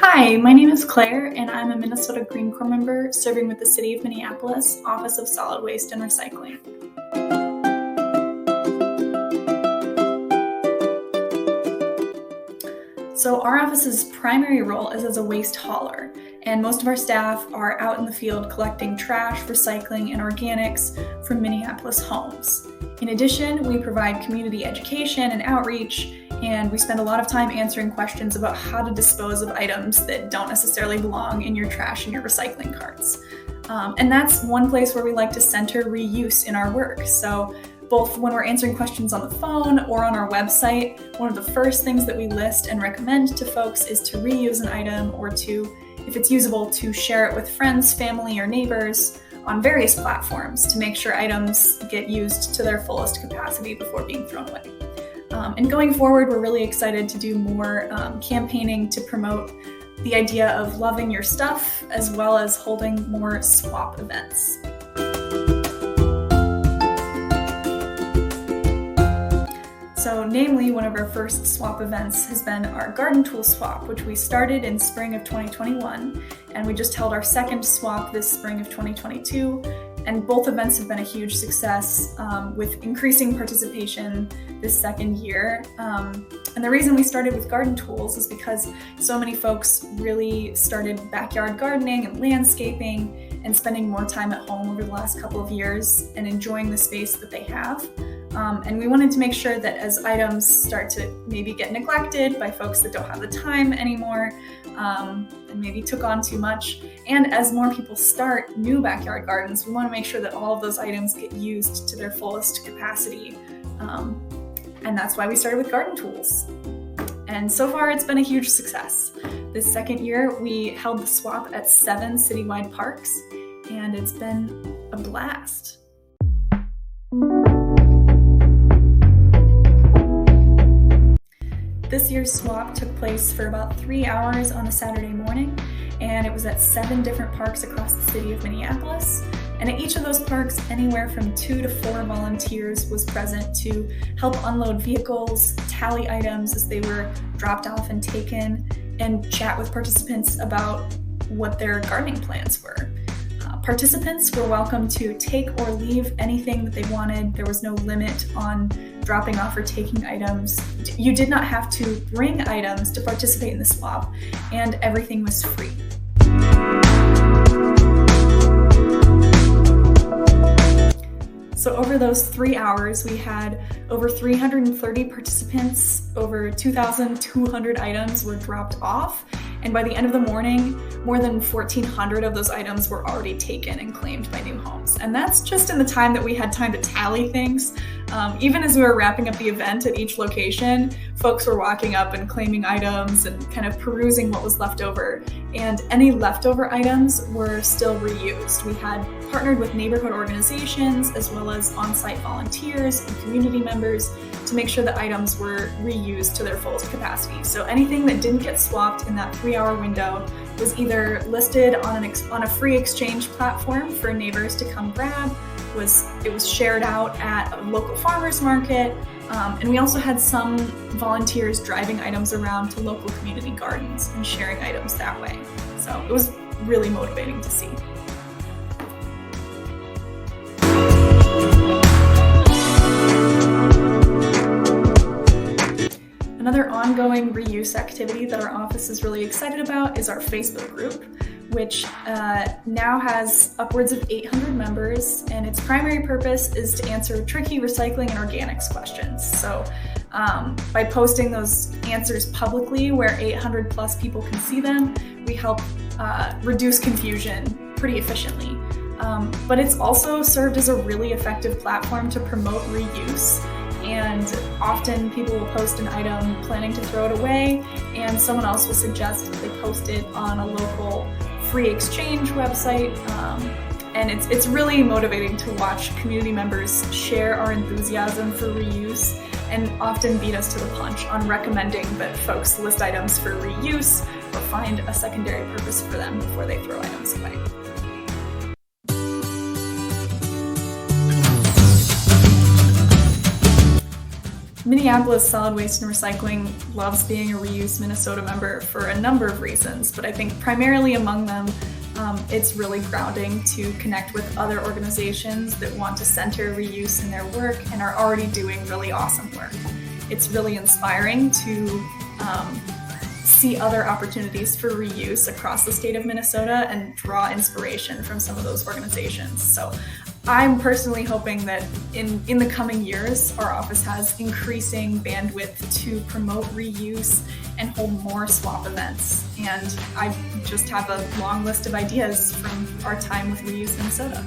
Hi, my name is Claire, and I'm a Minnesota GreenCorps member serving with the City of Minneapolis Office of Solid Waste and Recycling. So our office's primary role is as a waste hauler, and most of our staff are out in the field collecting trash, recycling, and organics from Minneapolis homes. In addition, we provide community education and outreach, and we spend a lot of time answering questions about how to dispose of items that don't necessarily belong in your trash and your recycling carts. And that's one place where we like to center reuse in our work. So both when we're answering questions on the phone or on our website, one of the first things that we list and recommend to folks is to reuse an item or to, if it's usable, to share it with friends, family, or neighbors on various platforms to make sure items get used to their fullest capacity before being thrown away. And going forward, we're really excited to do more campaigning to promote the idea of loving your stuff, as well as holding more swap events. So namely, one of our first swap events has been our garden tool swap, which we started in spring of 2021, and we just held our second swap this spring of 2022. And both events have been a huge success with increasing participation this second year. And the reason we started with garden tools is because so many folks really started backyard gardening and landscaping and spending more time at home over the last couple of years and enjoying the space that they have. And we wanted to make sure that as items start to maybe get neglected by folks that don't have the time anymore, and maybe took on too much, and as more people start new backyard gardens, we want to make sure that all of those items get used to their fullest capacity. And that's why we started with garden tools. And so far, it's been a huge success. This second year, we held the swap at 7 citywide parks, and it's been a blast. This year's swap took place for about 3 hours on a Saturday morning, and it was at 7 different parks across the city of Minneapolis. And at each of those parks, anywhere from 2 to 4 volunteers was present to help unload vehicles, tally items as they were dropped off and taken, and chat with participants about what their gardening plans were. Participants were welcome to take or leave anything that they wanted. There was no limit on dropping off or taking items. You did not have to bring items to participate in the swap, and everything was free. So over those 3 hours, we had over 330 participants, over 2,200 items were dropped off, and by the end of the morning, more than 1,400 of those items were already taken and claimed by new homes. And that's just in the time that we had time to tally things. Even as we were wrapping up the event at each location, folks were walking up and claiming items and kind of perusing what was left over. And any leftover items were still reused. We had partnered with neighborhood organizations as well as on-site volunteers and community members to make sure that items were reused to their fullest capacity. So anything that didn't get swapped in that 3-hour window was either listed on a free exchange platform for neighbors to come grab. It was shared out at a local farmers market, and we also had some volunteers driving items around to local community gardens and sharing items that way. So it was really motivating to see. Another ongoing reuse activity that our office is really excited about is our Facebook group, which now has upwards of 800 members, and its primary purpose is to answer tricky recycling and organics questions. So by posting those answers publicly where 800 plus people can see them, we help reduce confusion pretty efficiently. But it's also served as a really effective platform to promote reuse. And often people will post an item planning to throw it away, and someone else will suggest that they post it on a local free exchange website. And it's really motivating to watch community members share our enthusiasm for reuse and often beat us to the punch on recommending that folks list items for reuse or find a secondary purpose for them before they throw items away. Minneapolis Solid Waste and Recycling loves being a Reuse Minnesota member for a number of reasons, but I think primarily among them, it's really grounding to connect with other organizations that want to center reuse in their work and are already doing really awesome work. It's really inspiring to see other opportunities for reuse across the state of Minnesota and draw inspiration from some of those organizations. So I'm personally hoping that in the coming years, our office has increasing bandwidth to promote reuse and hold more swap events. And I just have a long list of ideas from our time with Reuse Minnesota.